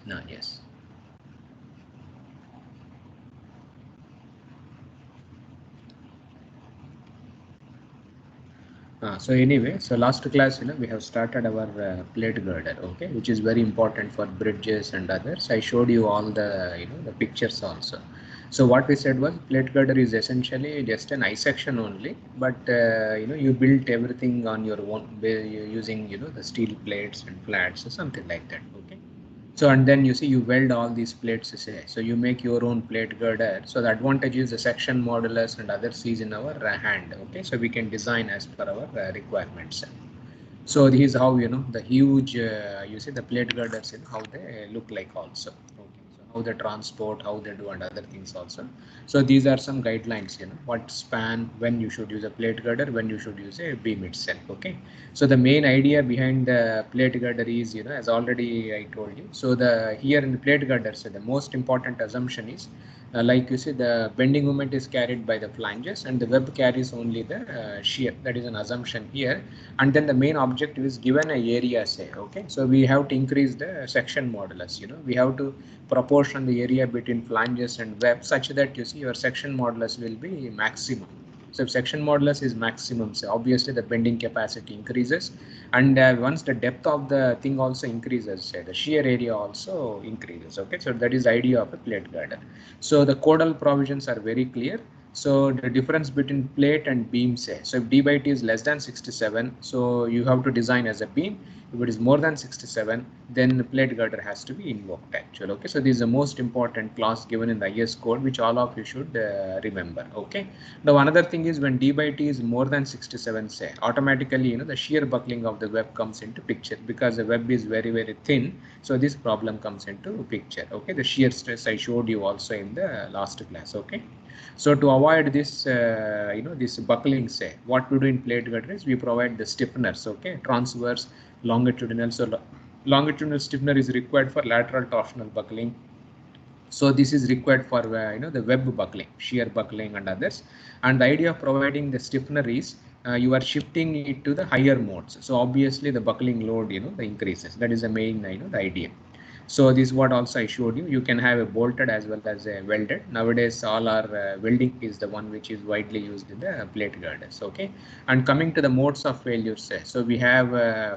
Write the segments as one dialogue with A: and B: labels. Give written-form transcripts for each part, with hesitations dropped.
A: No, yes. So anyway, so last class, we have started our plate girder, okay, which is very important for bridges and others. I showed you all the, the pictures also. So what we said was plate girder is essentially just an I section only, but you built everything on your own using, the steel plates and flats or something like that, okay. So and then you see you weld all these plates, say, so you make your own plate girder. So the advantage is the section modulus and others is in our hand, okay. So we can design as per our requirements. So this is how the huge you see the plate girders, how they look like also, okay. So how they transport, how they do, and other things also. So these are some guidelines, what span, when you should use a plate girder, when you should use a beam itself, okay. So the main idea behind the plate girder is, as already I told you. So the here in the plate girder, so the most important assumption is like you see the bending moment is carried by the flanges and the web carries only the shear. That is an assumption here. And then the main objective is given a area, say, okay. So we have to increase the section modulus, we have to proportion the area between flanges and web such that you see your section modulus will be maximum. So if section modulus is maximum, so obviously the bending capacity increases, and once the depth of the thing also increases, say the shear area also increases, okay. So that is the idea of a plate girder. So the codal provisions are very clear. So the difference between plate and beam, say, so if d by t is less than 67, so you have to design as a beam. If it is more than 67, then the plate girder has to be invoked actually, okay. So this is the most important clause given in the IS code, which all of you should remember, okay. Now another thing is when d by t is more than 67, say, automatically the shear buckling of the web comes into picture because the web is very very thin. So this problem comes into picture, okay. The shear stress I showed you also in the last class, okay. So to avoid this, this buckling, say, what we do in plate girder is we provide the stiffeners, okay, transverse, longitudinal. So longitudinal stiffener is required for lateral torsional buckling. So this is required for the web buckling, shear buckling, and others. And the idea of providing the stiffener is you are shifting it to the higher modes. So obviously the buckling load, the increases. That is the main, the idea. So this is what also I showed you. You can have a bolted as well as a welded. Nowadays, all our welding is the one which is widely used in the plate girders. Okay. And coming to the modes of failures, so we have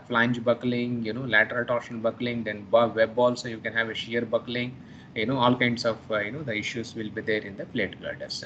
A: flange buckling, lateral torsion buckling, then web also you can have a shear buckling. All kinds of the issues will be there in the plate girders.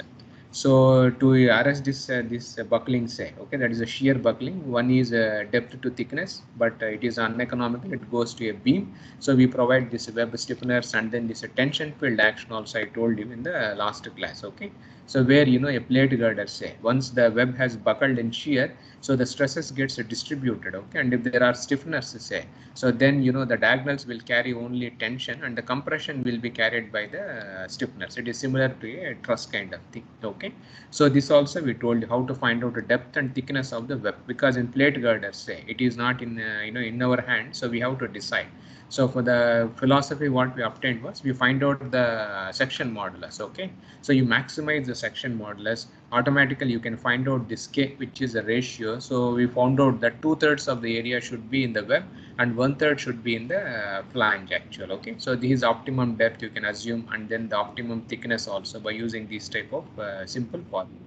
A: So to arrest this buckling, say, okay, that is a shear buckling. One is depth to thickness, but it is uneconomical. It goes to a beam. So we provide this web stiffeners and then this tension field action also I told you in the last class, okay. So where a plate girder, say, once the web has buckled in shear, so the stresses gets distributed, okay. And if there are stiffeners, say, so then the diagonals will carry only tension and the compression will be carried by the stiffeners. It is similar to a truss kind of thing, okay. So this also we told you how to find out the depth and thickness of the web, because in plate girders, say, it is not in in our hand, so we have to decide. So for the philosophy, what we obtained was we find out the section modulus, okay. So you maximize the section modulus, automatically you can find out this K, which is a ratio. So we found out that 2/3 of the area should be in the web and 1/3 should be in the flange actual, okay. So this is optimum depth you can assume, and then the optimum thickness also by using these type of simple formula.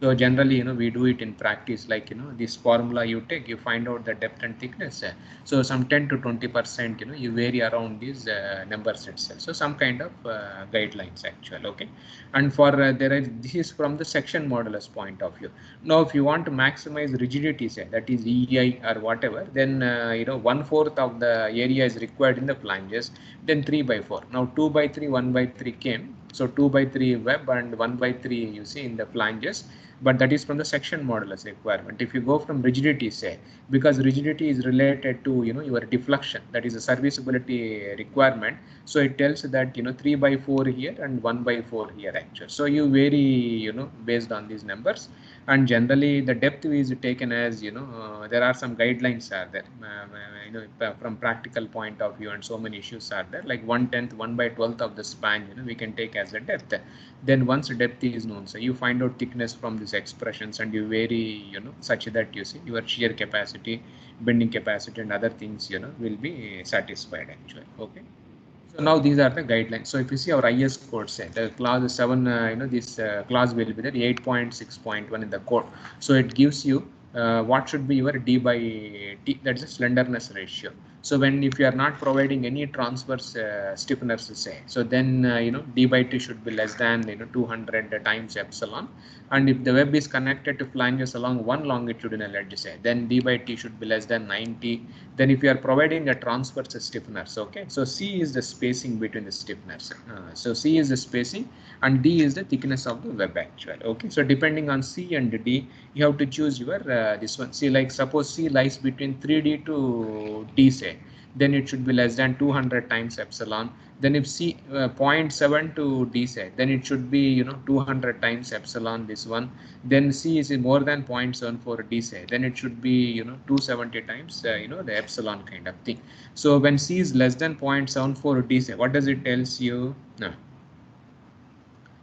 A: So generally, we do it in practice, like, this formula you take, you find out the depth and thickness. So some 10 to 20%, you vary around these numbers itself. So some kind of guidelines actual, okay. And for this is from the section modulus point of view. Now, if you want to maximize rigidity, say, that is EI or whatever, then, 1/4 of the area is required in the flanges, then 3/4. Now 2/3, 1/3 came. So 2/3 web and 1/3 you see in the flanges, but that is from the section modulus requirement. If you go from rigidity, say, because rigidity is related to your deflection, that is a serviceability requirement. So it tells that 3/4 here and 1/4 here actually. So you vary based on these numbers, and generally the depth is taken as there are some guidelines are there from practical point of view, and so many issues are there, like 1/10, 1/12 of the span we can take as a depth. Then once depth is known, so you find out thickness from these expressions and you vary such that you see your shear capacity, bending capacity, and other things will be satisfied actually, okay. now these are the guidelines. So if you see our IS code say the clause 7, this clause will be there 8.6.1 in the code. So it gives you what should be your D by T, that is a slenderness ratio. So when if you are not providing any transverse stiffeners say, so then D by T should be less than 200 times epsilon, and if the web is connected to flanges along one longitudinal edge say, then D by T should be less than 90. Then if you are providing a transverse stiffeners, okay, so C is the spacing between the stiffeners. So C is the spacing and D is the thickness of the web actual. Okay, so depending on C and D, you have to choose your this one. See, like suppose C lies between 3D to D say, then it should be less than 200 times epsilon. Then if C 0.7 to D say, then it should be 200 times epsilon this one. Then C is more than 0.74 D say, then it should be 270 times the epsilon kind of thing. So when C is less than 0.74 D say, what does it tells you? No.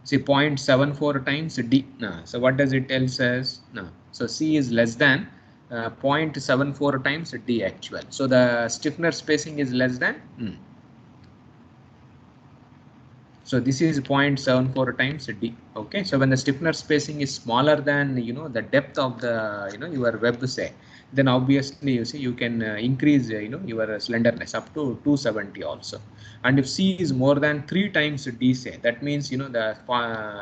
A: See 0.74 times D. No. So what does it tells us? No. So C is less than 0.74 times D actual. So the stiffener spacing is less than. So this is 0.74 times D. Okay. So when the stiffener spacing is smaller than the depth of the your web say, then obviously you see you can increase your slenderness up to 270 also. And if C is more than 3 times D say, that means the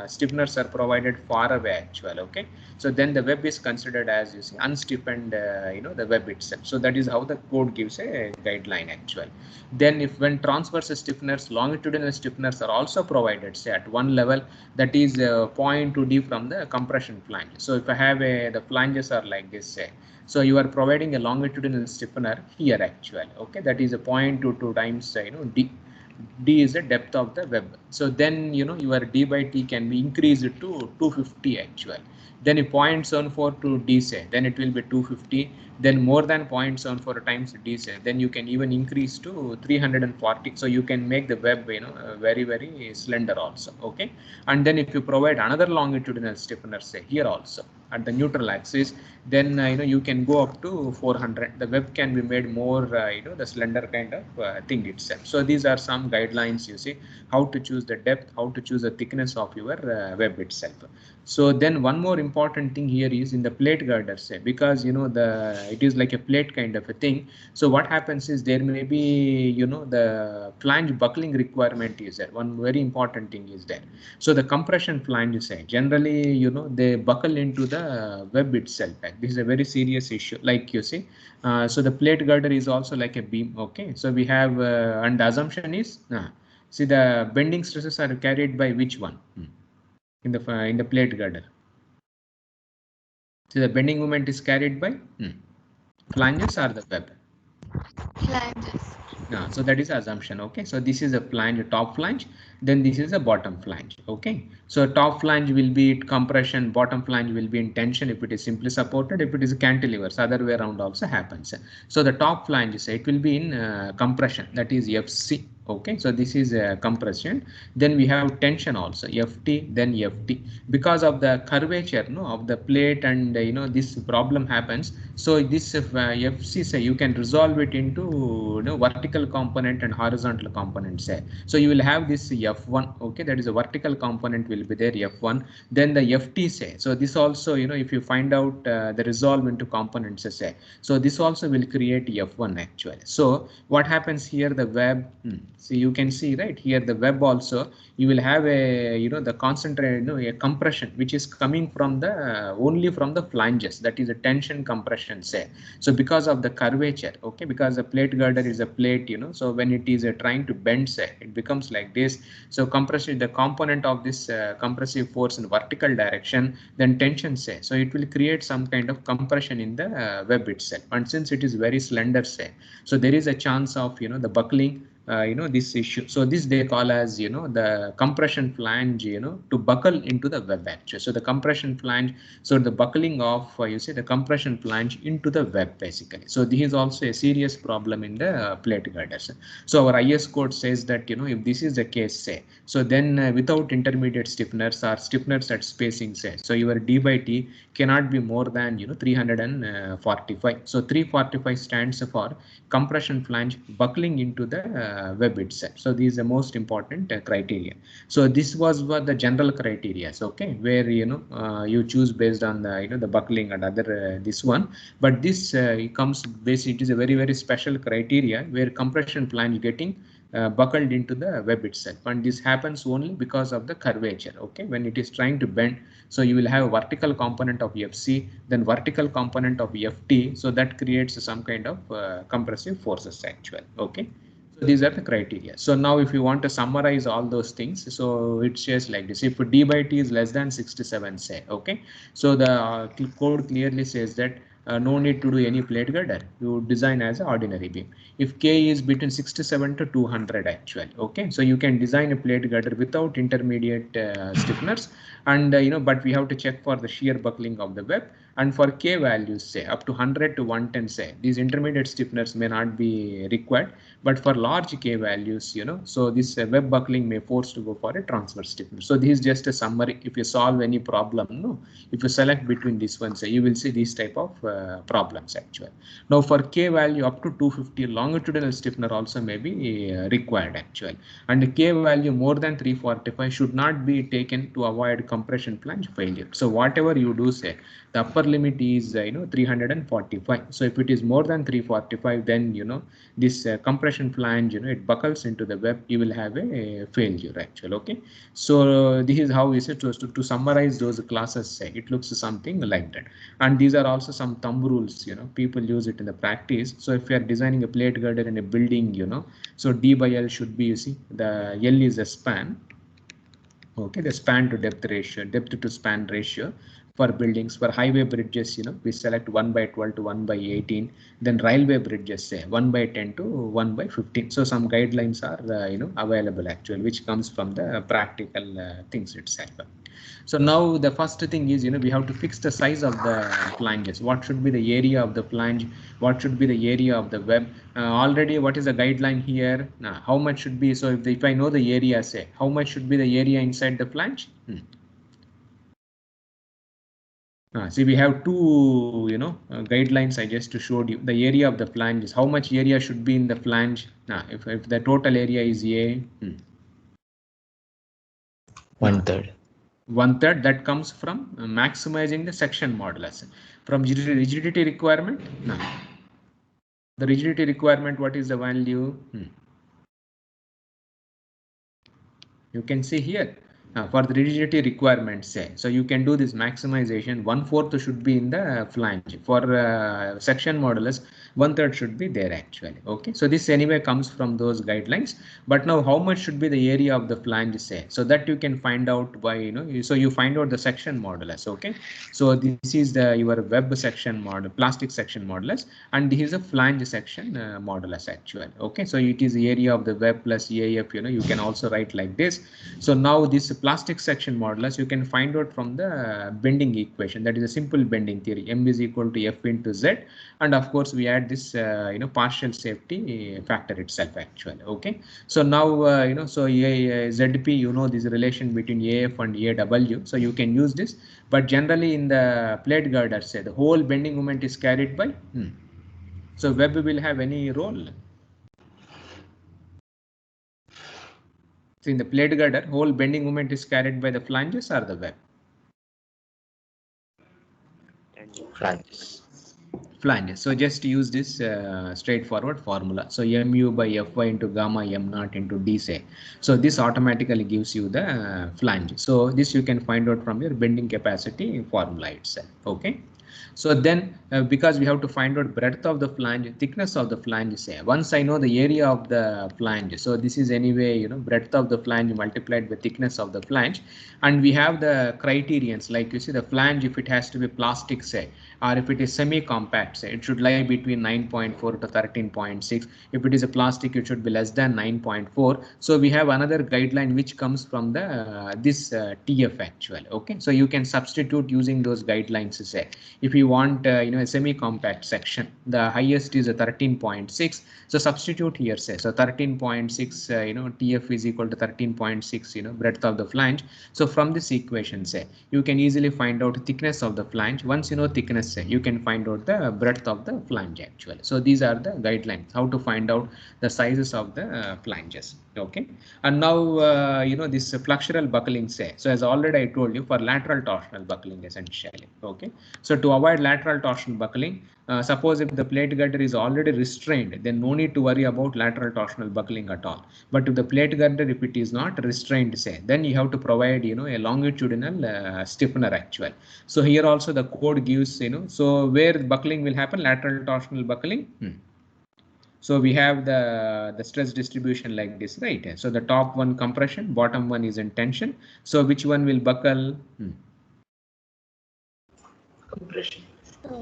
A: stiffeners are provided far away actual. Okay, so then the web is considered as you see unstiffened the web itself. So that is how the code gives a guideline actual. Then if when transverse stiffeners, longitudinal stiffeners are also provided say at one level, that is 0.2 D from the compression flange. So if I have the flanges are like this say, so you are providing a longitudinal stiffener here actually. Okay, that is a 0.22 times D. D is the depth of the web. So then your D by T can be increased to 250 actual. Then if 0.74 to D say, then it will be 250. Then more than 0.74 times D say, then you can even increase to 340. So you can make the web very very slender also. Okay, and then if you provide another longitudinal stiffener say here also at the neutral axis, then you can go up to 400. The web can be made more the slender kind of thing itself. So these are some guidelines you see how to choose the depth, how to choose the thickness of your web itself. So then one more important thing here is in the plate girder say, because it is like a plate kind of a thing. So what happens is there may be the flange buckling requirement is there. One very important thing is there. So the compression flange say generally they buckle into the web itself. This is a very serious issue, like you see. So the plate girder is also like a beam. Okay, so we have and the assumption is see the bending stresses are carried by which one in the plate girder. So the bending moment is carried by flanges or the web?
B: Flanges.
A: So that is assumption. Okay, so this is a flange, top flange, then this is a bottom flange. Okay, so top flange will be compression, bottom flange will be in tension if it is simply supported. If it is cantilevers, other way around also happens. So the top flange say it will be in compression, that is FC. Okay, so this is compression. Then we have tension also, FT, then FT. Because of the curvature of the plate and this problem happens. So this FC say you can resolve it into vertical component and horizontal component say. So you will have this F1. Okay, that is a vertical component will be there F1. Then the FT say. So this also if you find out the resolve into components say. So this also will create F1 actually. So what happens here, the web. So you can see right here the web also you will have a the concentrated a compression which is coming from the only from the flanges, that is a tension compression say. So because of the curvature, okay, because the plate girder is a plate so when it is trying to bend say, it becomes like this. So compression, the component of this compressive force in vertical direction, then tension say, so it will create some kind of compression in the web itself. And since it is very slender say, so there is a chance of the buckling this issue. So this they call as the compression flange to buckle into the web actually. So the compression flange, so the buckling of you see the compression flange into the web basically. So this is also a serious problem in the plate girders. So our IS code says that if this is the case say, so then without intermediate stiffeners or stiffeners at spacing say, so your D by T cannot be more than 345. So 345 stands for compression flange buckling into the web itself. So these are the most important criteria. So this was what the general criteria. Okay, where you choose based on the the buckling and other this one. But this comes basically, it is a very special criteria where compression flange getting buckled into the web itself, and this happens only because of the curvature. Okay, when it is trying to bend, so you will have a vertical component of FC, then vertical component of FT, so that creates some kind of compressive forces actually. Okay, so these are the criteria. So now if you want to summarize all those things, so it says like this: if d by t is less than 67, say, okay, so the code clearly says that no need to do any plate girder, you design as an ordinary beam. If K is between 67 to 200 actually, okay, so you can design a plate girder without intermediate stiffeners, and but we have to check for the shear buckling of the web. And for K values, say up to 100 to 110, say, these intermediate stiffeners may not be required, but for large K values, so this web buckling may force to go for a transverse stiffener. So this is just a summary. If you solve any problem, if you select between these ones, you will see these type of problems actually. Now for K value up to 250, longitudinal stiffener also may be required actually, and K value more than 345 should not be taken to avoid compression flange failure. So whatever you do, say, the upper limit is 345. So if it is more than 345, then this compression flange, it buckles into the web, you will have a failure actually. Okay, so this is how is it to summarize those classes, say, it looks something like that. And these are also some thumb rules, people use it in the practice. So if you are designing a plate girder in a building, so D by L should be, you see, the L is a span. Okay, the span to depth ratio, depth to span ratio. For buildings, for highway bridges, we select 1 by 12 to 1 by 18. Then railway bridges, say 1 by 10 to 1 by 15. So some guidelines are available actually, which comes from the practical things itself. So now the first thing is, we have to fix the size of the flanges. What should be the area of the flange? What should be the area of the web? Already, what is the guideline here? How much should be? So if I know the area, say, how much should be the area inside the flange? See, we have two, guidelines I just showed you. The area of the flange is how much area should be in the flange. If the total area is A,
C: 1/3.
A: 1/3, that comes from maximizing the section modulus. From rigidity requirement, the rigidity requirement, what is the value? You can see here. For the rigidity requirement, say, so you can do this maximization. 1/4 should be in the flange. For section modulus, 1/3 should be there actually. Okay, so this anyway comes from those guidelines. But now how much should be the area of the flange, say, so that you can find out by so you find out the section modulus. Okay, so this is the your web section model, plastic section modulus, and this is a flange section modulus actually. Okay, so it is the area of the web plus EAF. You can also write like this. So now this plastic section modulus you can find out from the bending equation. That is a simple bending theory. M is equal to F into Z, and of course we add this partial safety factor itself actually. Okay, so now so ZP, this relation between AF and AW, so you can use this. But generally in the plate girder, say, the whole bending moment is carried by so web will have any role. So in the plate girder, whole bending moment is carried by the flanges or the web?
C: Flanges.
A: Flanges. So just use this straightforward formula. So mu by Fy into gamma m naught into d, say. So this automatically gives you the flange. So this you can find out from your bending capacity formula itself. Okay. So then because we have to find out breadth of the flange, thickness of the flange, say, once I know the area of the flange, so this is anyway breadth of the flange multiplied by thickness of the flange, and we have the criterions, like you see the flange, if it has to be plastic, say, or if it is semi-compact, say, it should lie between 9.4 to 13.6. If it is a plastic, it should be less than 9.4. So we have another guideline which comes from the this TF actually. Okay, so you can substitute using those guidelines, say. If you want a semi-compact section, the highest is a 13.6. So substitute here, say, so 13.6 TF is equal to 13.6 breadth of the flange. So from this equation, say, you can easily find out thickness of the flange. Once you know thickness, say, you can find out the breadth of the flange actually. So these are the guidelines how to find out the sizes of the flanges. Okay, and now this flexural buckling, say, so as already I told you, for lateral torsional buckling essentially. Okay, so to avoid lateral torsional buckling, suppose if the plate girder is already restrained, then no need to worry about lateral torsional buckling at all. But if the plate girder, if it is not restrained, say, then you have to provide a longitudinal stiffener actual. So here also the code gives so where buckling will happen, lateral torsional buckling. So we have the stress distribution like this, right? So the top one compression, bottom one is in tension. So which one will buckle?
C: Compression.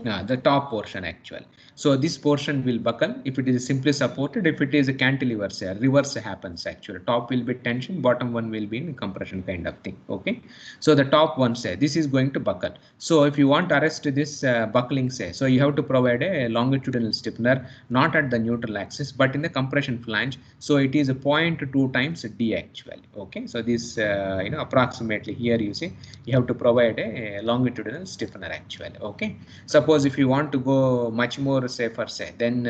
A: The top portion actual. So this portion will buckle if it is simply supported. If it is a cantilever, say, reverse happens actually. Top will be tension, bottom one will be in compression kind of thing. Okay, so the top one, say, this is going to buckle. So if you want to arrest this buckling, say, so you have to provide a longitudinal stiffener, not at the neutral axis but in the compression flange. So it is a 0.2 times D actually. Okay, so this approximately here you see you have to provide a longitudinal stiffener actually. Okay, suppose if you want to go much more safer, say, then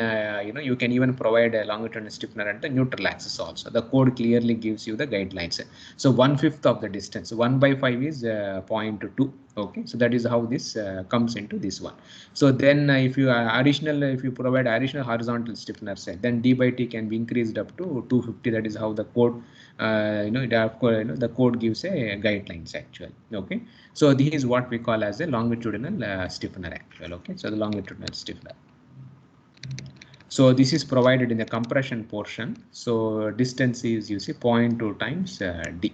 A: you can even provide a longitudinal stiffener at the neutral axis also. The code clearly gives you the guidelines. So 1/5 of the distance, 1/5 is 0.2. Okay, so that is how this comes into this one. So then if you provide additional horizontal stiffener, say, then D/T can be increased up to 250. That is how the code the code gives a guidelines actually. Okay, so this is what we call as a longitudinal stiffener actual. Okay, so the longitudinal stiffener. So this is provided in the compression portion. So distance is, you see, 0.2 times D.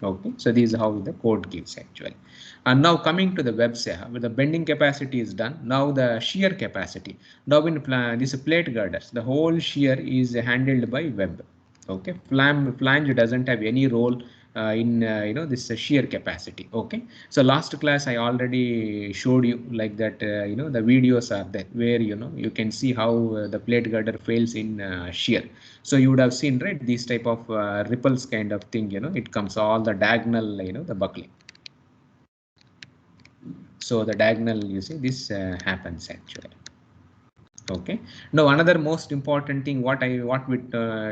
A: Okay, so this is how the code gives actually. And now coming to the web, say, where the bending capacity is done, now the shear capacity. Now in this plate girders, the whole shear is handled by web. Okay, flange doesn't have any role in this shear capacity. Okay, so last class I already showed you like that. The videos are there where you can see how the plate girder fails in shear. So you would have seen, right, these type of ripples kind of thing. It comes all the diagonal, the buckling. So the diagonal, you see, this happens actually. Okay, now another most important thing what we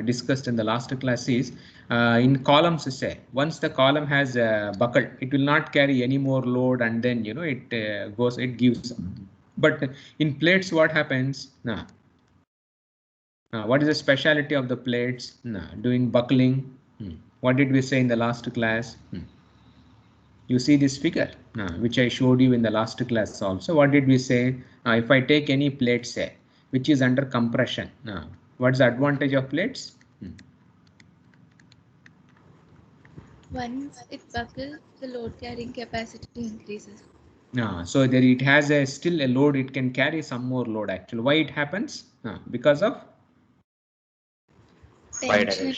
A: discussed in the last class is in columns, say, once the column has buckled, it will not carry any more load, and then it gives. But in plates, what happens? What is the speciality of the plates? Doing buckling. What did we say in the last class? You see this figure which I showed you in the last class also. What did we say? If I take any plate, say, which is under compression, what's the advantage of plates?
B: Once it buckles, the load carrying capacity increases.
A: So there it has still a load, it can carry some more load actually. Why it happens? Because of
B: Tension.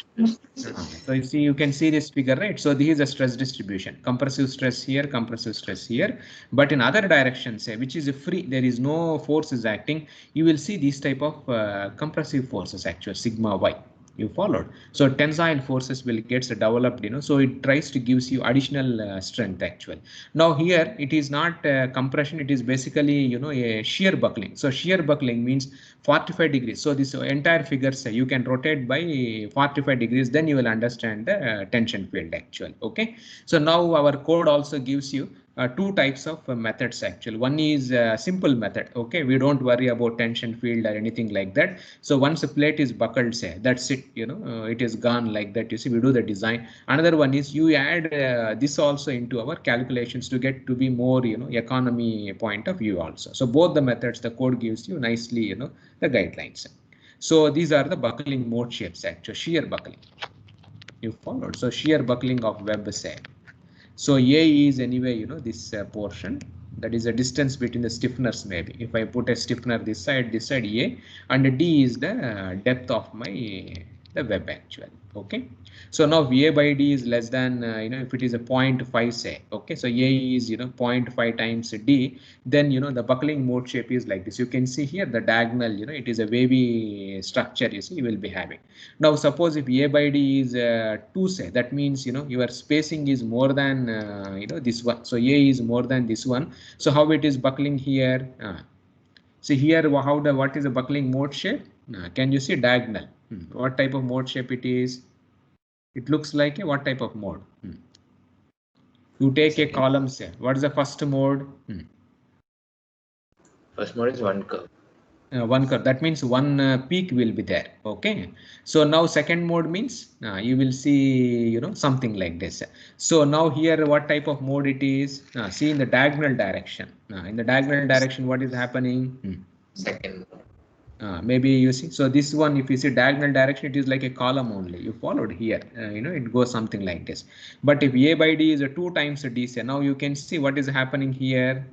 A: So you see, you can see this figure, right? So this is a stress distribution, compressive stress here, compressive stress here. But in other directions, say, which is free, there is no forces acting, you will see these type of compressive forces actually, sigma y. You followed. So tensile forces will get developed, so it tries to gives you additional strength actually. Now here it is not compression, it is basically a shear buckling. So shear buckling means 45 degrees. So this entire figure, say, you can rotate by 45 degrees, then you will understand the tension field actually. Okay, so now our code also gives you two types of methods actually. One is a simple method. Okay, we don't worry about tension field or anything like that. So once a plate is buckled, say, that's it, it is gone like that. You see, we do the design. Another one is you add this also into our calculations to get to be more economy point of view also. So both the methods, the code gives you nicely the guidelines. So these are the buckling mode shapes actually. Shear buckling, you followed. So shear buckling of web, say. So A is anyway, this portion, that is the distance between the stiffeners maybe. If I put a stiffener this side A, and D is the depth of my the web actually. Okay, so now VA by D is less than if it is a 0.5 say, okay, so A is 0.5 times D, then the buckling mode shape is like this. You can see here the diagonal, it is a wavy structure, you see, you will be having. Now suppose if A by D is 2 say, that means your spacing is more than this one, so A is more than this one. So how it is buckling here? See here what is the buckling mode shape? Can you see diagonal? What type of mode shape it is? It looks like a what type of mode? You take a column, say what is the first mode?
C: First mode is one curve.
A: One curve, that means one peak will be there. Okay, so now second mode means you will see something like this. So now here what type of mode it is? See in the diagonal direction. In the diagonal direction what is happening?
C: Second mode.
A: Maybe you see, so this one, if you see diagonal direction, it is like a column only. You followed here, it goes something like this. But if A by D is a 2 times D, say now you can see what is happening here.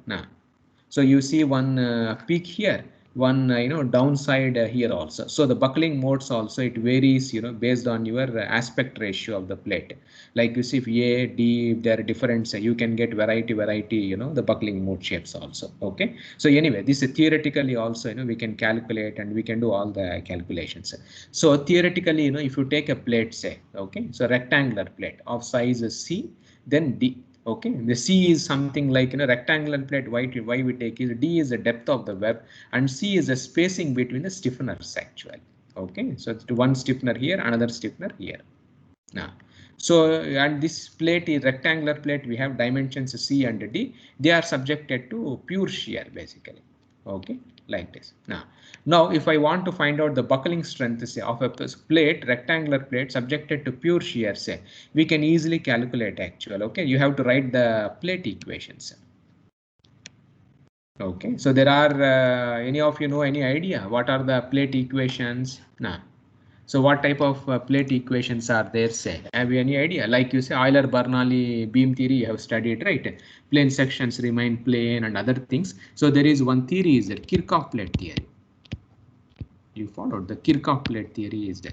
A: So you see one peak here, one downside here also. So the buckling modes also, it varies based on your aspect ratio of the plate. Like you see if A, D, if there are different, you can get variety the buckling mode shapes also. Okay, so anyway, this is theoretically also we can calculate and we can do all the calculations. So theoretically if you take a plate, say, okay, so rectangular plate of size C, then D. Okay, the C is something like rectangular plate. Why we take is D is the depth of the web and C is the spacing between the stiffeners actually. Okay, so it's one stiffener here, another stiffener here. Now, so and this plate is rectangular plate. We have dimensions C and D. They are subjected to pure shear basically. Okay, like this. Now if I want to find out the buckling strength, say, of a plate, rectangular plate subjected to pure shear, say, we can easily calculate actual. Okay, you have to write the plate equations. Okay, so there are any of you know any idea what are the plate equations? So what type of plate equations are there, say? Have you any idea? Like you say Euler-Bernoulli beam theory you have studied, right? Plane sections remain plane and other things. So there is one theory is that Kirchhoff plate theory. You followed the Kirchhoff plate theory is there.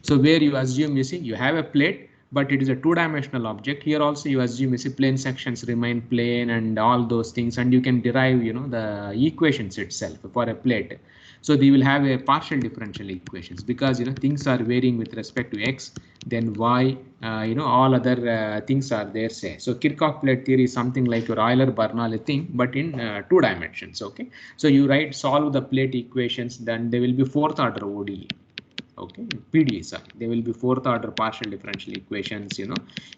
A: So where you assume, you see, you have a plate, but it is a two-dimensional object. Here also you assume, you see, plane sections remain plane and all those things, and you can derive, the equations itself for a plate. So they will have a partial differential equations because things are varying with respect to x, then y, all other things are there, say. So Kirchhoff plate theory is something like your Euler-Bernoulli thing, but in 2 dimensions. Okay, so you solve the plate equations, then they will be fourth order ODE. Okay, PDE, sorry, they will be fourth order partial differential equations.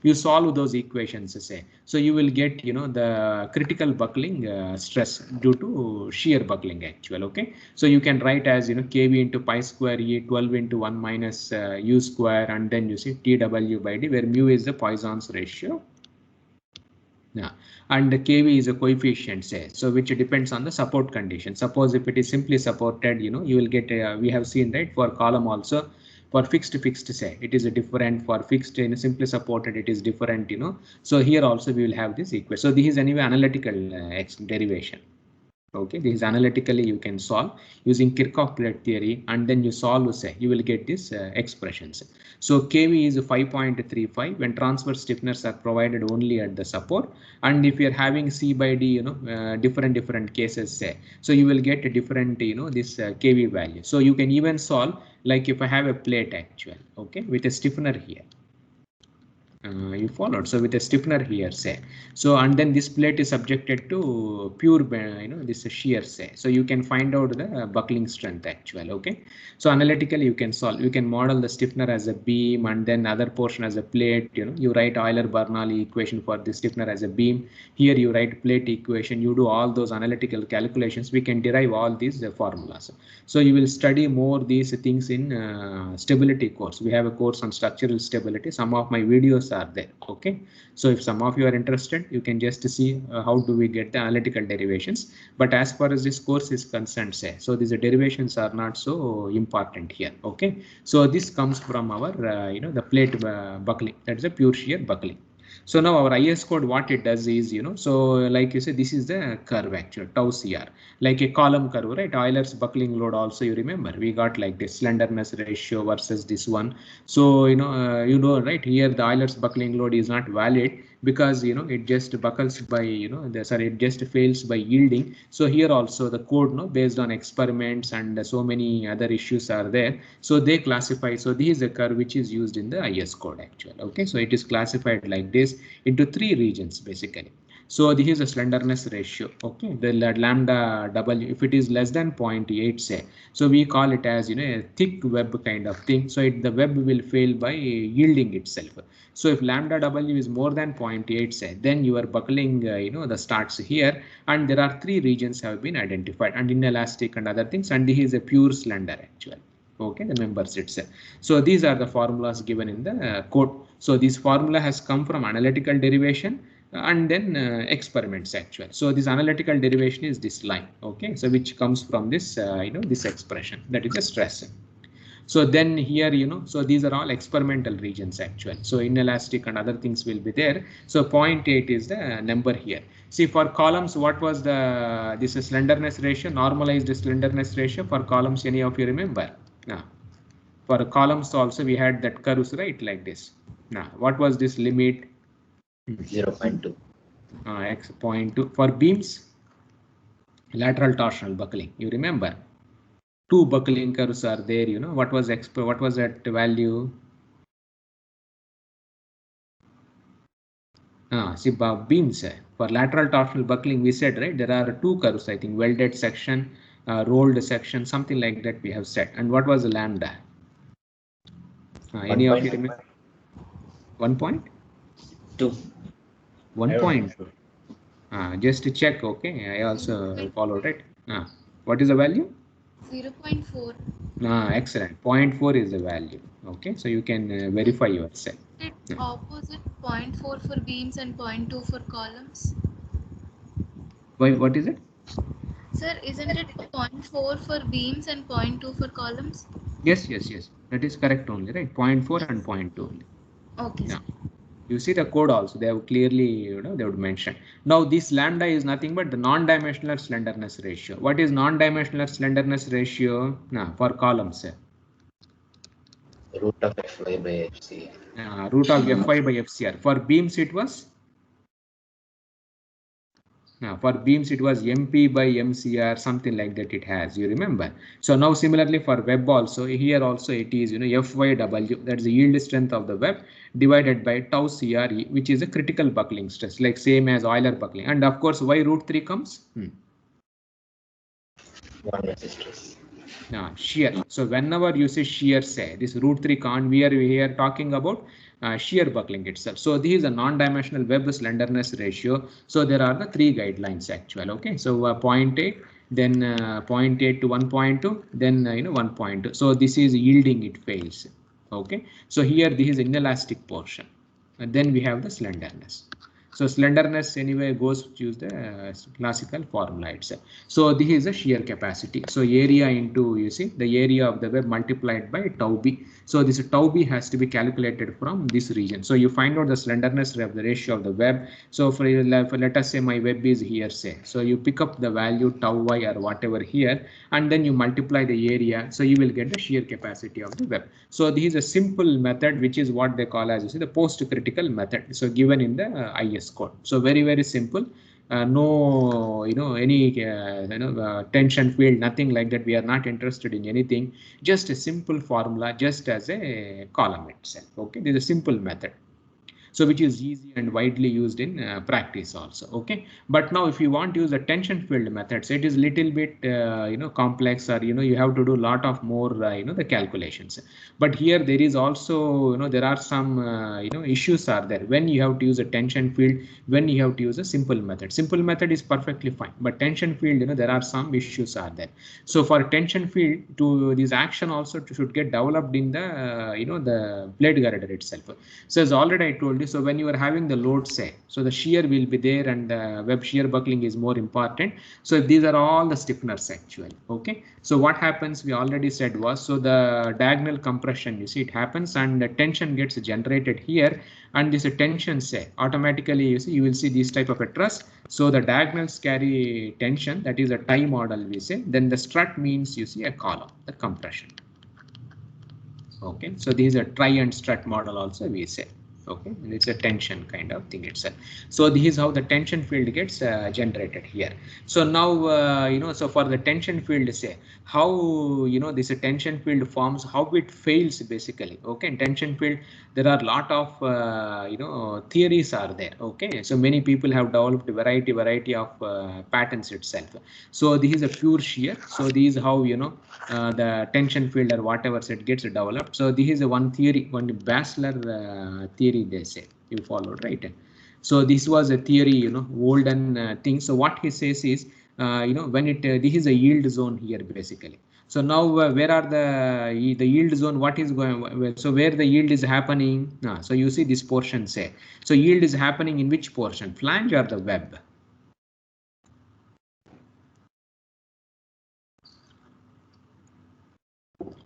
A: You solve those equations, say, so you will get the critical buckling stress due to shear buckling actual. Okay, so you can write as kV into pi square E 12 into 1 minus u square, and then you see TW by D, where mu is the Poisson's ratio. And the kV is a coefficient, say, so which depends on the support condition. Suppose if it is simply supported, you will get we have seen, right, for column also, for fixed say it is a different, for fixed simply supported it is different, so here also we will have this equation. So this is anyway analytical derivation. Okay, this is analytically you can solve using Kirchhoff plate theory, and then you solve, say, you will get this expressions. So kV is 5.35 when transverse stiffeners are provided only at the support, and if you are having C by D, different cases, say, so you will get a different this kV value. So you can even solve like if I have a plate actual, okay, with a stiffener here. You followed, so with a stiffener here, say, so, and then this plate is subjected to pure this shear, say, so you can find out the buckling strength actual. Okay, so analytically you can solve, you can model the stiffener as a beam and then other portion as a plate. You write Euler-Bernoulli equation for the stiffener as a beam. Here you write plate equation, you do all those analytical calculations, we can derive all these formulas. So you will study more these things in stability course. We have a course on structural stability. Some of my videos are there. Okay, so if some of you are interested, you can just see how do we get the analytical derivations. But as far as this course is concerned, say, so these derivations are not so important here. Okay, so this comes from our the plate buckling, that is a pure shear buckling. So now our IS code, what it does is, so like you say, this is the curve actually, tau CR, like a column curve, right? Euler's buckling load also, you remember, we got like this slenderness ratio versus this one. So, right here, the Euler's buckling load is not valid because, it just buckles by, it just fails by yielding. So here also the code, based on experiments and so many other issues are there. So they classify. So this is a curve which is used in the IS code actually. Okay, so it is classified like this into 3 regions basically. So this is a slenderness ratio. Okay, the lambda W, if it is less than 0.8 say, so we call it as a thick web kind of thing. So the web will fail by yielding itself. So if lambda W is more than 0.8 say, then your buckling the starts here, and there are 3 regions have been identified, and inelastic and other things, and this is a pure slender actually. Okay, the members itself. So these are the formulas given in the code. So this formula has come from analytical derivation and then experiments actually. So this analytical derivation is this line. Okay, so which comes from this this expression, that is a stress. So then here, so these are all experimental regions actually. So inelastic and other things will be there. So 0.8 is the number here. See, for columns, what was this is slenderness ratio, normalized slenderness ratio for columns, any of you remember? Now, for columns also we had that curves, right, like this. Now, what was this limit?
C: 0.2.
A: X 0.2 for beams, lateral torsional buckling. You remember, 2 buckling curves are there. What was that value? See, beams for lateral torsional buckling, we said, right, there are 2 curves, I think, welded section, rolled section, something like that we have said. And what was the lambda? Any of you remember? 1.2. 1.2. Just to check. Okay, I also followed it. What is the value?
B: 0.4.
A: Excellent. 0.4 is the value. Okay, so you can verify yourself.
B: Opposite 0.4 for beams and 0.2 for columns.
A: Why? What is it?
B: Sir, isn't it 0.4 for beams and 0.2 for columns?
A: Yes. That is correct only, right? 0.4 and 0.2 only.
B: Okay.
A: Yeah. You see the code also, they have clearly, they would mention. Now this lambda is nothing but the non-dimensional slenderness ratio. What is non-dimensional slenderness ratio? For columns.
C: Root of Fy by FCR.
A: Root of Fy by FCR. For beams it was? For beams it was MP by MCR, something like that it has, you remember. So now similarly for web also, here also it is, FYW, that's the yield strength of the web, divided by tau CRE, which is a critical buckling stress, like same as Euler buckling. And of course, why root 3 comes?
C: 1 resistance.
A: Shear. So whenever you say shear, say this root 3 can't, we are here talking about shear buckling itself. So this is a non-dimensional web slenderness ratio. So there are the 3 guidelines actually. Okay, so 0.8, then 0.8 to 1.2, then 1.2. So this is yielding, it fails. Okay, so here this is inelastic portion, and then we have the slenderness. So slenderness anyway goes to use the classical formula itself. So this is the shear capacity. So area into, you see, the area of the web multiplied by tau b. So this tau b has to be calculated from this region. So you find out the slenderness of the ratio of the web. So for let us say my web is here, say. So you pick up the value tau y or whatever here, and then you multiply the area. So you will get the shear capacity of the web. So this is a simple method, which is what they call as, you see, the post-critical method. So given in the IS code. So very simple. No any tension field, nothing like that. We are not interested in anything, just a simple formula, just as a column itself. Okay, this is a simple method, so which is easy and widely used in practice also. Okay, but now if you want to use a tension field methods, it is little bit complex, or you have to do a lot of more the calculations. But here there is also there are some issues are there when you have to use a tension field, when you have to use a simple method. Simple method is perfectly fine, but tension field, there are some issues are there. So for tension field, to this action also should get developed in the the plate girder itself. So as already I told you, you. So when you are having the load, say, so the shear will be there and the web shear buckling is more important. So these are all the stiffeners actually. Okay. So what happens, we already said was, so the diagonal compression, you see it happens and the tension gets generated here, and this tension, say, automatically, you see, you will see this type of a truss. So the diagonals carry tension, that is a tie model we say. Then the strut means, you see, a column, the compression. Okay, so this is a try and strut model also we say. Okay, and it's a tension kind of thing itself. So this is how the tension field gets generated here. So now you know, so for the tension field, say how, you know, this tension field forms, how it fails basically. Okay, in tension field there are a lot of you know, theories are there. Okay, so many people have developed variety of patterns itself. So this is a pure shear. So this is how, you know, the tension field or whatever it gets developed. So this is a one theory, one Basler theory they say you followed, right? So this was a theory, you know, olden thing. So what he says is, you know, when it this is a yield zone here basically. So now where are the yield zone? What is going? So where the yield is happening? So you see this portion, say. So yield is happening in which portion? Flange or the web?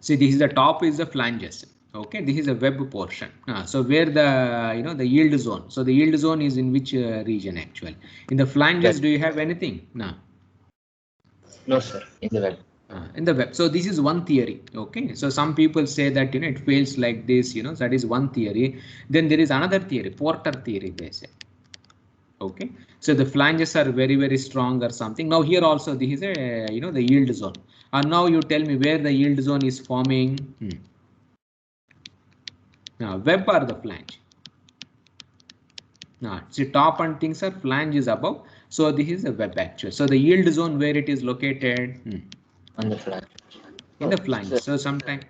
A: See, this is the top is the flanges. Okay, this is a web portion. So where the, you know, the yield zone. So the yield zone is in which region actually? In the flanges, yes. Do you have anything? No.
C: No, sir. In the web.
A: In the web. So this is one theory. Okay, so some people say that, you know, it fails like this. You know, that is one theory. Then there is another theory, Porter theory, they say. Okay, so the flanges are very strong or something. Now here also this is a, you know, the yield zone. And now you tell me where the yield zone is forming. Now web or the flange? Now see, top and things are, flange is above. So this is a web actually. So the yield zone where it is located?
C: On the flange.
A: In the flange. So sometime.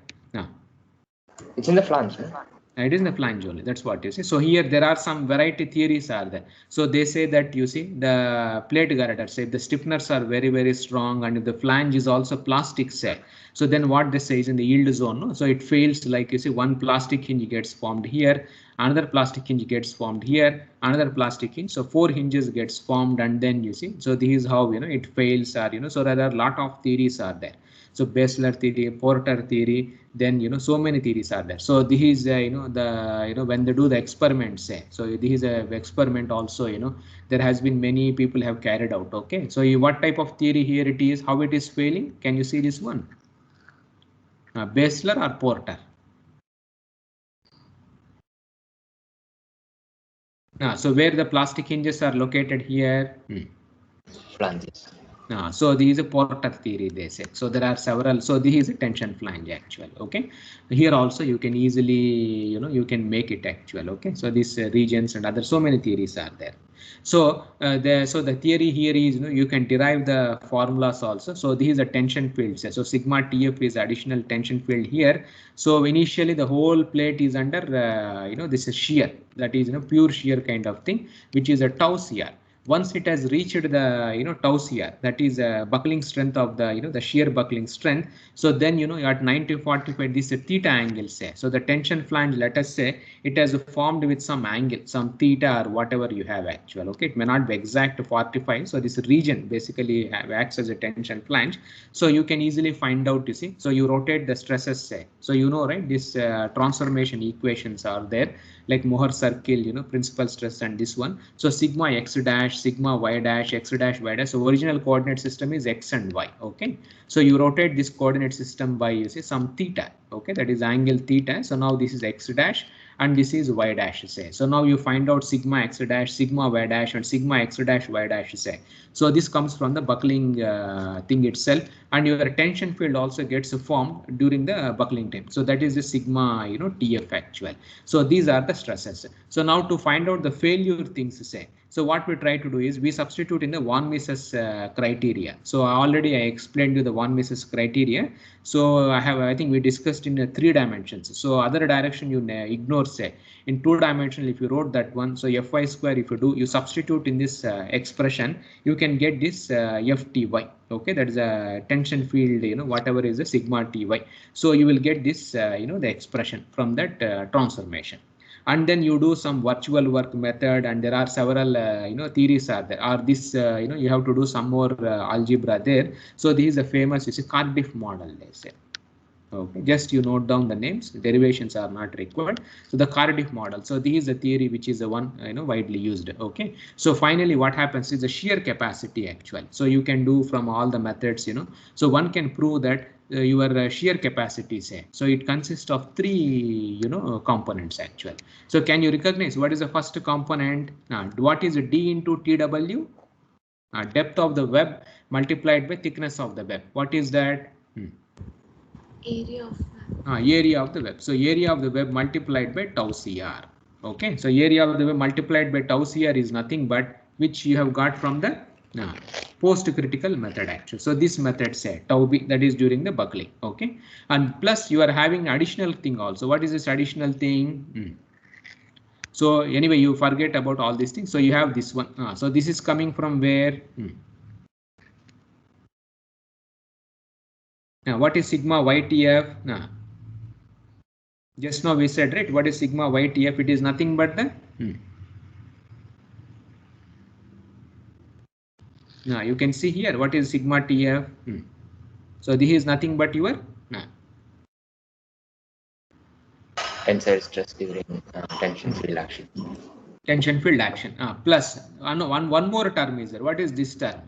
C: It's in the flange. No?
A: It is in the flange only. That's what you see. So here there are some variety theories are there. So they say that, you see, the plate girders, say the stiffeners are very strong, and if the flange is also plastic cell. So then what they say is in the yield zone. No? So it fails, like you see, one plastic hinge gets formed here, another plastic hinge gets formed here, another plastic hinge. So 4 hinges gets formed, and then you see. So this is how, you know, it fails, or, you know, so there are a lot of theories are there. So Basler theory, Porter theory, then, you know, so many theories are there. So this is you know, the, you know, when they do the experiments, say, so this is a experiment also, you know, there has been many people have carried out. Okay, so what type of theory here it is, how it is failing? Can you see this one? Basler or Porter? So where the plastic hinges are located here?
C: Flanges.
A: So this is a Porter theory, they say. So there are several. So this is a tension flange actual. Okay, here also you can easily, you know, you can make it actual. Okay, so these regions and other, so many theories are there. So the theory here is, you know, you can derive the formulas also. So this is a tension field. So sigma TF is additional tension field here. So initially the whole plate is under you know, this is shear, that is, you know, pure shear kind of thing, which is a tau CR. Once it has reached the, you know, tau CR, that is buckling strength of the, you know, the shear buckling strength. So then, you know, at 90-45, this is a theta angle, say. So the tension flange, let us say it has formed with some angle, some theta or whatever you have actual. Okay, it may not be exact 45. So this region basically acts as a tension flange. So you can easily find out, you see. So you rotate the stresses, say. So you know, right, this transformation equations are there, like Mohr circle, you know, principal stress and this one. So sigma x dash, sigma y dash, x dash y dash. So original coordinate system is x and y. Okay, so you rotate this coordinate system by, you see, some theta. Okay, that is angle theta. So now this is x dash and this is y dash, say. So now you find out sigma x dash, sigma y dash, and sigma x dash y dash, say. So this comes from the buckling thing itself, and your tension field also gets formed during the buckling time. So that is the sigma, you know, TF actual. So these are the stresses. So now to find out the failure things, say. So what we try to do is we substitute in the von Mises criteria. So already I explained you the von Mises criteria. So I think we discussed in 3 dimensions. So other direction you ignore, say. In 2 dimensional, if you wrote that one, so Fy square, if you substitute in this expression, you can get this Fty. Okay, that is a tension field, you know, whatever is the sigma Ty. So you will get this, you know, the expression from that transformation. and then you do some virtual work method, and there are several theories are there, or this you have to do some more algebra there. So this is a famous, you see, Cardiff model, they say. Okay, just you note down the names, derivations are not required. So the Cardiff model. So this is the theory which is the one widely used. Okay, so finally what happens is the shear capacity actual. So you can do from all the methods, so one can prove that your shear capacity, say, so it consists of three components actually. So can you recognize what is the first component? What is D into TW? Depth of the web multiplied by thickness of the web. What is that?
B: Area of
A: Area of the web. So area of the web multiplied by tau CR. Okay, so area of the web multiplied by tau CR is nothing but which you have got from the post critical method actually. So this method, say, tau B, that is during the buckling. Okay, and plus you are having additional thing also. What is this additional thing? So anyway, you forget about all these things. So you have this one. So this is coming from where? Now, what is sigma YTF? Just now we said, right, what is sigma YTF? It is nothing but the now you can see here what is sigma TF. So this is nothing but your
C: Tensile stress during tension field action.
A: Tension field action plus no, one more term is there. What is this term?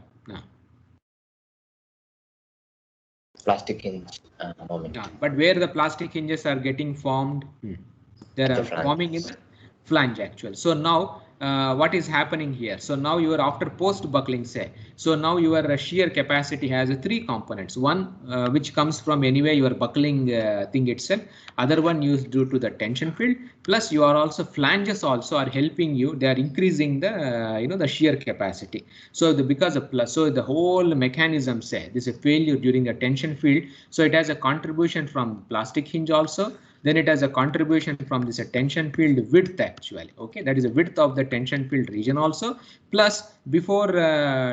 C: Plastic hinge moment.
A: But where the plastic hinges are getting formed, they are forming in the flange actually. So now what is happening here? So now you are after post buckling, say. So now your shear capacity has three components. One which comes from anyway your buckling thing itself. Other one used due to the tension field. Plus you are also flanges also are helping you. They are increasing the the shear capacity. So because of plus, so the whole mechanism, say, this is a failure during the tension field. So it has a contribution from plastic hinge also. Then it has a contribution from this tension field width actually. Okay, that is the width of the tension field region also. Plus before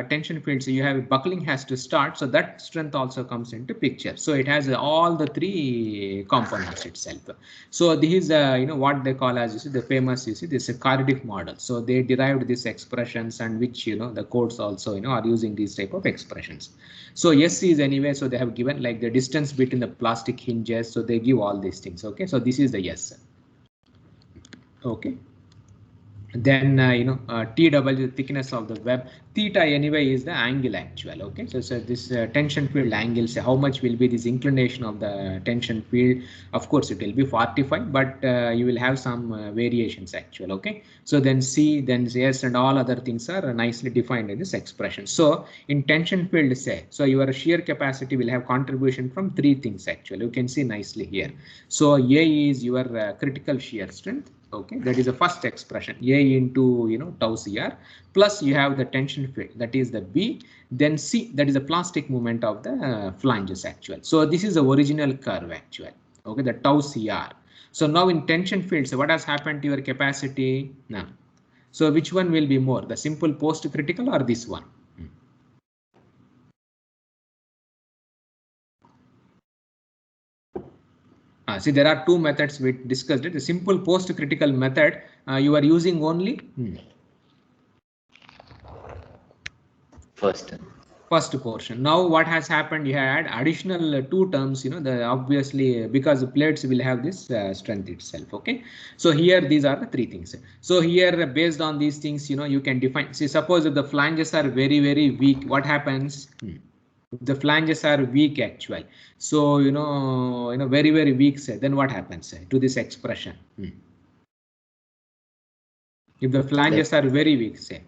A: tension field, so you have buckling has to start. So that strength also comes into picture. So it has all the three components itself. So this is what they call as, you see, the famous, this is a Cardiff model. So they derived these expressions, and which the codes also are using these type of expressions. So S is anyway, so they have given like the distance between the plastic hinges. So they give all these things. Okay, so this is the S. Okay. Then TW, thickness of the web. Theta anyway is the angle actual. Okay, so this tension field angle, say how much will be this inclination of the tension field. Of course it will be 45, but you will have some variations actual. Okay, so then C, then S, and all other things are nicely defined in this expression. So in tension field, say, so your shear capacity will have contribution from three things actually. You can see nicely here. So A is your critical shear strength. Okay, that is the first expression, A into tau CR, plus you have the tension field, that is the B, then C, that is the plastic movement of the flanges actual. So this is the original curve actual. Okay, the tau CR. So now in tension field, so what has happened to your capacity now? So which one will be more, the simple post critical or this one? See, there are two methods we discussed it. The simple post critical method, you are using only
C: First
A: portion. Now what has happened? You had additional two terms. The obviously because the plates will have this strength itself. Okay, so here these are the three things. So here based on these things, you can define. See, suppose if the flanges are very weak, what happens? The flanges are weak actual. So very weak, say, then what happens, say, to this expression? If the flanges are very weak, say,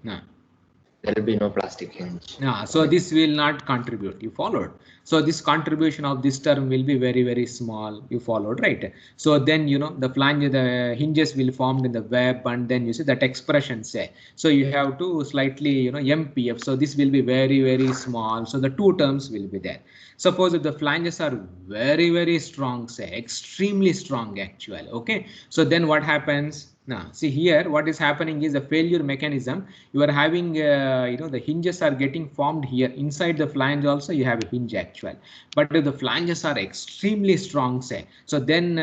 C: there will be no plastic hinge.
A: So this will not contribute. You followed. So this contribution of this term will be very small. You followed, right? So then the flange, the hinges will form in the web, and then you see that expression, say. So you have to slightly MPF. So this will be very small. So the two terms will be there. Suppose if the flanges are very strong, say extremely strong actual. Okay. So then what happens? Now, see here, what is happening is a failure mechanism. You are having, the hinges are getting formed here inside the flange. Also, you have a hinge actual, but if the flanges are extremely strong, say, so then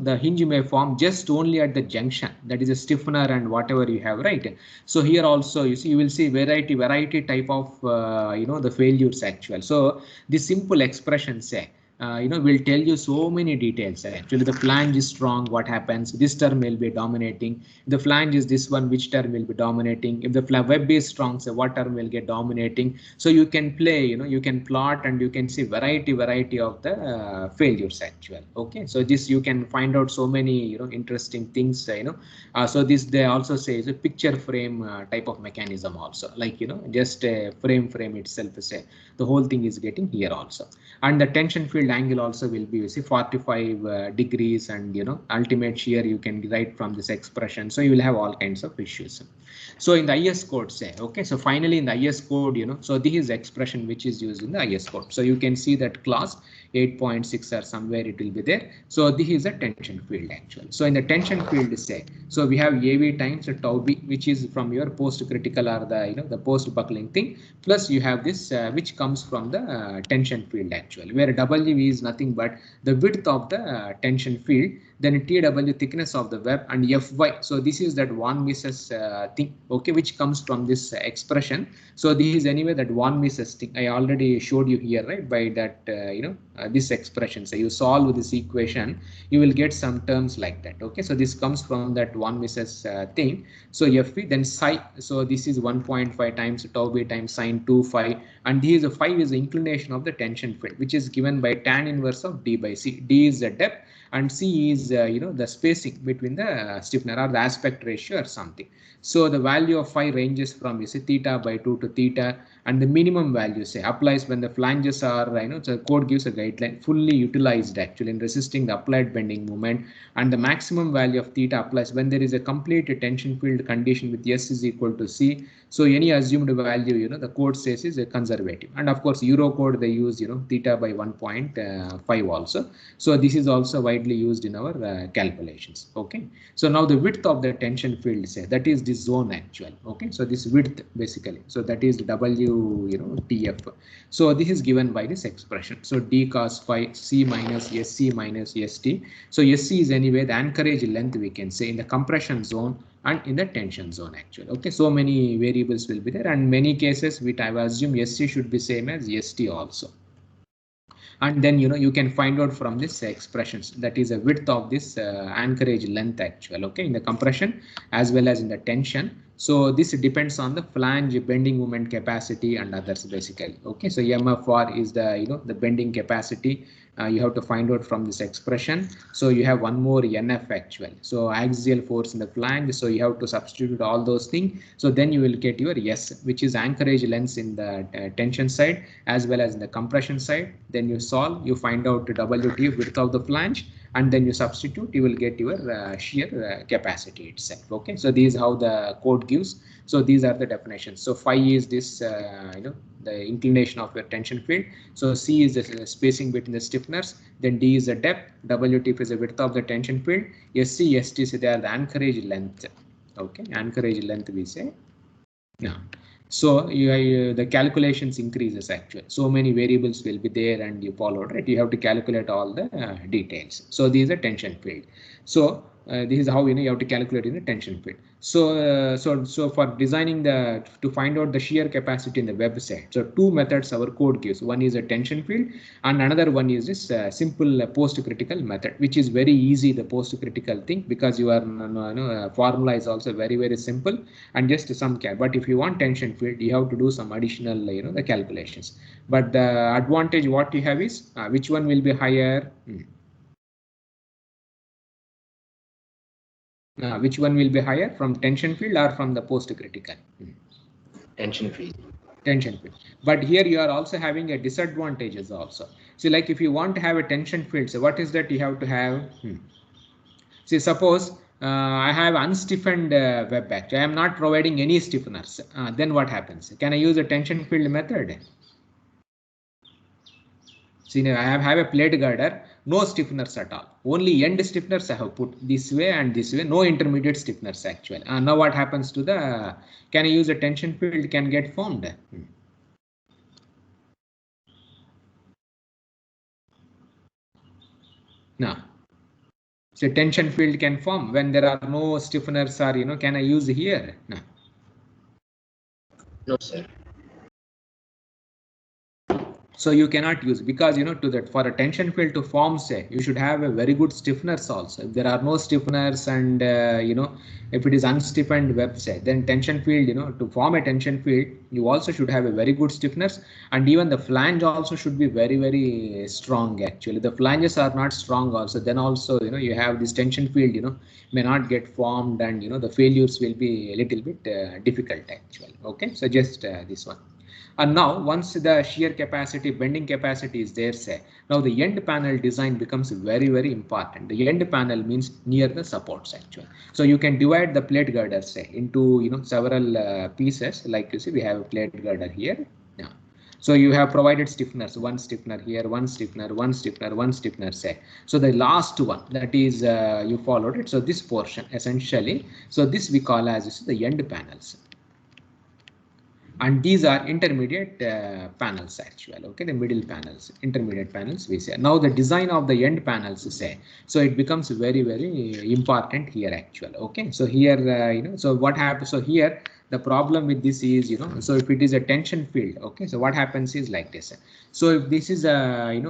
A: the hinge may form just only at the junction. That is a stiffener and whatever you have, right? So here also, you will see variety type of the failures actual. So the simple expression say. Will tell you so many details. Actually, the flange is strong, what happens? This term will be dominating. The flange is this one, which term will be dominating? If the web is strong, so what term will get dominating? So you can play, you can plot and you can see variety of the failures actual. Okay, so this you can find out so many interesting things. So this they also say is a picture frame type of mechanism also, like just a frame itself. Say the whole thing is getting here also. And the tension field angle also will be, you see, 45 degrees, and ultimate shear you can write from this expression. So you will have all kinds of issues. So in the IS code, say, okay, so finally in the IS code, so this is expression which is used in the IS code. So you can see that class 8.6 or somewhere it will be there. So this is a tension field actually. So in the tension field, say, so we have AV times tau b, which is from your post critical or the post buckling thing, plus you have this which comes from the tension field actually, where W is nothing but the width of the tension field, then TW thickness of the web, and Fy. So this is that von Mises thing, okay, which comes from this expression. So this is anyway that von Mises thing I already showed you here, right? By that this expression. So you solve this equation, you will get some terms like that. Okay, so this comes from that von Mises thing. So Fv then psi. So this is 1.5 times tau b times sine 2 phi, and this is phi is the inclination of the tension field, which is given by tan inverse of d by c. D is the depth and c is the spacing between the stiffener or the aspect ratio or something. So the value of phi ranges from, you see, theta by 2 to theta, and the minimum value, say, applies when the flanges are, so the code gives a guideline fully utilized actually in resisting the applied bending moment, and the maximum value of theta applies when there is a complete tension field condition with S is equal to C. So any assumed value, the code says is a conservative, and of course Euro code they use theta by 1.5 also. So this is also widely used in our calculations. Okay, so now the width of the tension field, say, that is this zone actual. Okay, so this width basically, so that is W TF. So this is given by this expression. So D cos phi C minus SC minus ST. So SC is anyway the anchorage length, we can say, in the compression zone and in the tension zone actually. Okay, so many variables will be there, and many cases which I will assume SC should be same as ST also. And then you can find out from this expressions, that is a width of this anchorage length actual, okay, in the compression as well as in the tension. So this depends on the flange bending moment capacity and others basically. Okay, so MFR is the the bending capacity. You have to find out from this expression. So you have one more NF actual, so axial force in the flange. So you have to substitute all those things. So then you will get your S, which is anchorage length in the tension side as well as in the compression side. Then you solve, you find out the WT, width of the flange, and then you substitute, you will get your shear capacity itself. Okay, so this is how the code gives. So these are the definitions. So phi is this the inclination of your tension field. So C is the spacing between the stiffeners. Then D is the depth. WT is the width of the tension field. SC, ST, so they are the anchorage length. Okay, anchorage length we say. Now, so the calculations increases actually. So many variables will be there, and you follow, right? You have to calculate all the details. So this is a tension field. So this is how you have to calculate in the tension field. So so for designing to find out the shear capacity in the website, so two methods our code gives. One is a tension field, and another one is this simple post critical method, which is very easy, the post critical thing, because your formula is also very simple and just some care. But if you want tension field, you have to do some additional the calculations. But the advantage what you have is which one will be higher? Which one will be higher, from tension field or from the post critical?
C: Tension field.
A: Tension field. But here you are also having a disadvantages also. So like if you want to have a tension field, so what is that you have to have? See, suppose I have unstiffened web batch. I am not providing any stiffeners. Then what happens? Can I use a tension field method? See, now I have a plate girder, no stiffeners at all. Only end stiffeners I have put this way and this way, no intermediate stiffeners actually. Now what happens to the, can I use a tension field can get formed? No. So tension field can form when there are no stiffeners, or can I use here? No.
C: No, sir.
A: So you cannot use, because to that, for a tension field to form, say, you should have a very good stiffeners also. If there are no stiffeners and if it is unstiffened web, say, then tension field, to form a tension field, you also should have a very good stiffeners, and even the flange also should be very, very strong actually. The flanges are not strong also, then also you have this tension field may not get formed, and the failures will be a little bit difficult actually. Okay, so just this one. And now once the shear capacity, bending capacity is there, say, now the end panel design becomes very, very important. The end panel means near the supports actually. So you can divide the plate girder, say, into several pieces. Like you see, we have a plate girder here. Now, so you have provided stiffeners, one stiffener here, one stiffener, one stiffener, one stiffener, say. So the last one, that is you followed it. So this portion essentially, so this we call as the end panels. And these are intermediate panels actually. Okay, the middle panels, intermediate panels we say. Now the design of the end panels, say, so it becomes very, very important here actually. Okay, so here so what happens, so here the problem with this is so if it is a tension field, okay, so what happens is like this. So if this is a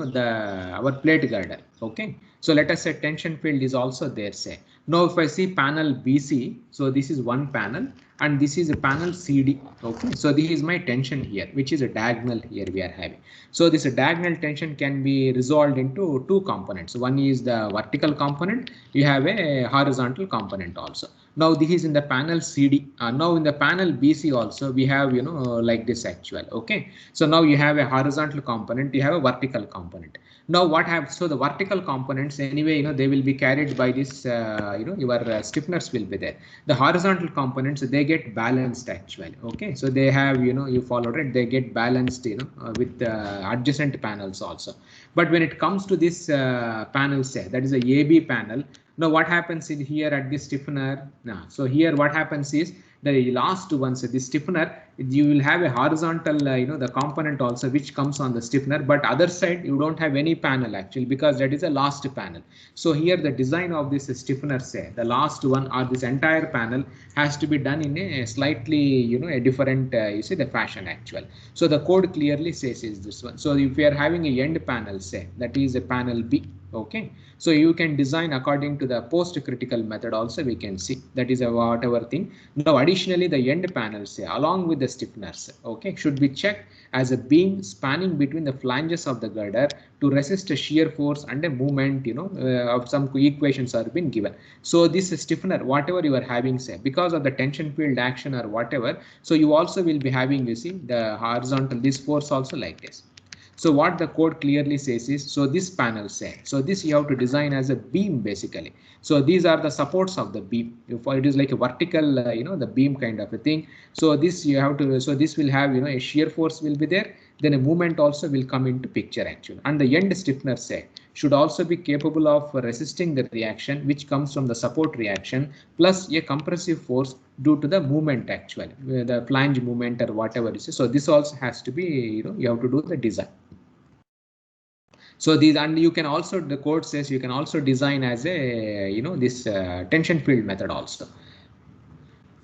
A: our plate girder, okay, so let us say tension field is also there, say. Now if I see panel BC, so this is one panel and this is a panel CD. Okay, so this is my tension here, which is a diagonal here we are having. So this diagonal tension can be resolved into two components. One is the vertical component, you have a horizontal component also. Now this is in the panel CD. Now in the panel BC also we have like this actual. Okay, so now you have a horizontal component, you have a vertical component. Now what happens, so the vertical components anyway they will be carried by this your stiffeners will be there. The horizontal components, they get balanced actually. Okay, so they have you followed it, they get balanced with adjacent panels also. But when it comes to this panel, say, that is a AB panel. Now what happens in here at this stiffener? Now, so here what happens is the last one, so the stiffener, you will have a horizontal the component also which comes on the stiffener, but other side you don't have any panel actually, because that is a last panel. So here the design of this stiffener, say, the last one or this entire panel has to be done in a slightly a different you see the fashion actual. So the code clearly says is this one. So if we are having a end panel, say, that is a panel B. Okay, so you can design according to the post critical method also, we can see that is a whatever thing. Now additionally the end panels, say, along with the stiffeners, okay, should be checked as a beam spanning between the flanges of the girder to resist a shear force and a movement of some equations are been given. So this stiffener, whatever you are having, say, because of the tension field action or whatever, so you also will be having, you see, the horizontal, this force also like this. So what the code clearly says is, so this panel, say, so this you have to design as a beam basically. So these are the supports of the beam. If it is like a vertical, the beam kind of a thing. So this you have to, so this will have, a shear force will be there. Then a movement also will come into picture actually. And the end stiffener, say, should also be capable of resisting the reaction which comes from the support reaction plus a compressive force due to the movement actually, the flange movement or whatever it is. So this also has to be, you have to do the design. So these, and you can also, the code says you can also design as a this tension field method also.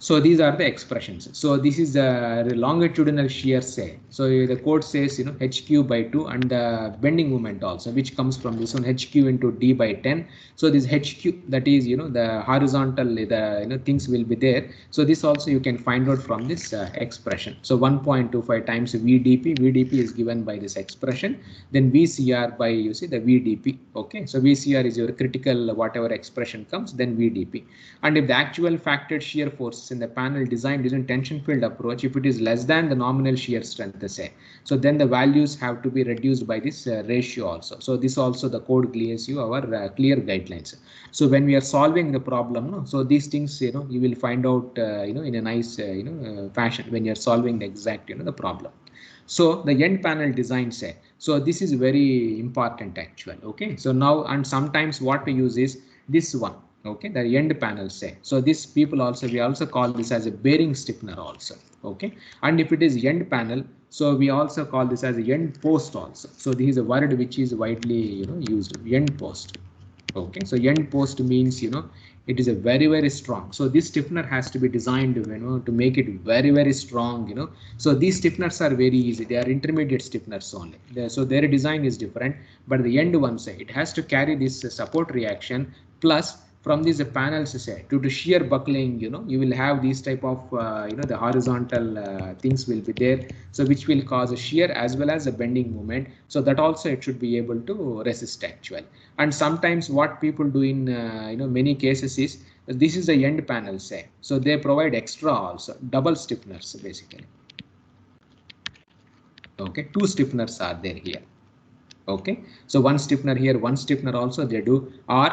A: So these are the expressions. So this is the longitudinal shear, say. So the code says HQ by 2 and the bending moment also, which comes from this one HQ into D by 10. So this HQ, that is the horizontal the things will be there. So this also you can find out from this expression. So 1.25 times VDP. VDP is given by this expression. Then VCR by you see the VDP. Okay, so VCR is your critical whatever expression comes, then VDP. And if the actual factored shear forces in the panel designed using tension field approach, if it is less than the nominal shear strength, say, so then the values have to be reduced by this ratio also. So this also the code gives you our clear guidelines. So when we are solving the problem, so these things you will find out in a nice fashion when you are solving the exact the problem. So the end panel design say, so this is very important actual. Okay, so now, and sometimes what we use is this one. Okay, the end panel say, so this people also, we also call this as a bearing stiffener also. Okay, and if it is end panel, so we also call this as a end post also. So this is a word which is widely used, end post. Okay, so end post means it is a very strong. So this stiffener has to be designed to make it very strong. So these stiffeners are very easy, they are intermediate stiffeners only. So their design is different, but the end one say it has to carry this support reaction, plus from these panels say to shear buckling, you will have these type of the horizontal things will be there, so which will cause a shear as well as a bending moment. So that also it should be able to resist actual. And sometimes what people do in many cases is this is the end panel say, so they provide extra also double stiffeners basically. Okay, two stiffeners are there here. Okay, so one stiffener here, one stiffener also they do, or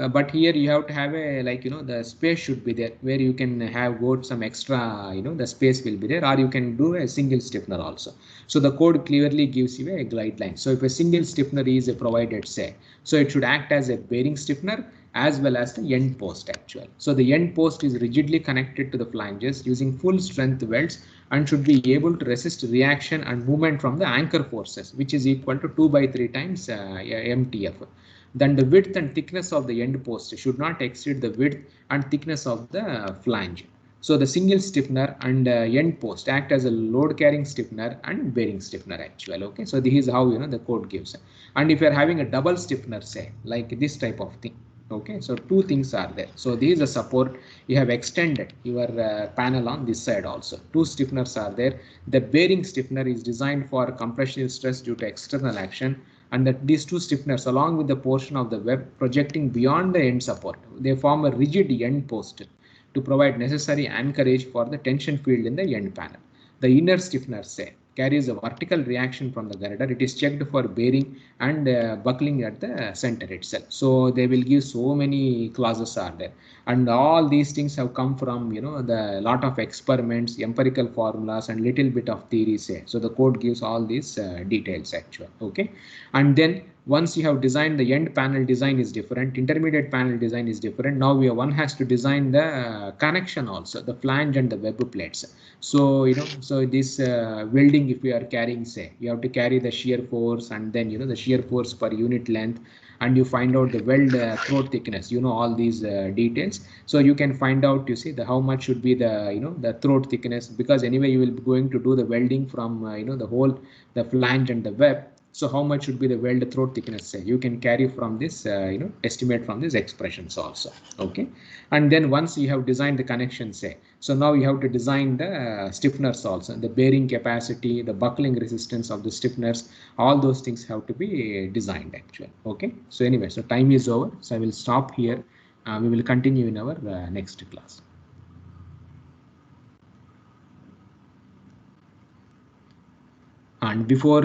A: but here you have to have a the space should be there where you can have got some extra the space will be there, or you can do a single stiffener also. So the code clearly gives you a guideline. So if a single stiffener is provided say, so it should act as a bearing stiffener as well as the end post actual. So the end post is rigidly connected to the flanges using full strength welds and should be able to resist reaction and movement from the anchor forces, which is equal to 2/3 times MTF. Then the width and thickness of the end post should not exceed the width and thickness of the flange. So the single stiffener and end post act as a load carrying stiffener and bearing stiffener actual. Okay, so this is how the code gives. And if you are having a double stiffener say like this type of thing, okay, so two things are there. So this is a support, you have extended your panel on this side also. Two stiffeners are there. The bearing stiffener is designed for compression stress due to external action, and that these two stiffeners along with the portion of the web projecting beyond the end support, they form a rigid end post to provide necessary anchorage for the tension field in the end panel. The inner stiffener say carries a vertical reaction from the girder. It is checked for bearing and buckling at the center itself. So they will give so many clauses are there, and all these things have come from the lot of experiments, empirical formulas, and little bit of theory say. So the code gives all these details actually. Okay, and then once you have designed, the end panel design is different, intermediate panel design is different. Now one has to design the connection also, the flange and the web plates. So so this welding, if you are carrying say, you have to carry the shear force and then the shear force per unit length, and you find out the weld throat thickness, all these details. So you can find out, you see, the how much should be the the throat thickness, because anyway you will be going to do the welding from the whole the flange and the web. So how much should be the weld throat thickness say, you can carry from this estimate from these expressions also. Okay, and then once you have designed the connection say, so now you have to design the stiffeners also, the bearing capacity, the buckling resistance of the stiffeners, all those things have to be designed actually. Okay, so anyway, so time is over, so I will stop here. We will continue in our next class. And before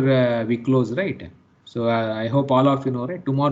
A: we close, right, so I hope all of you know, right, tomorrow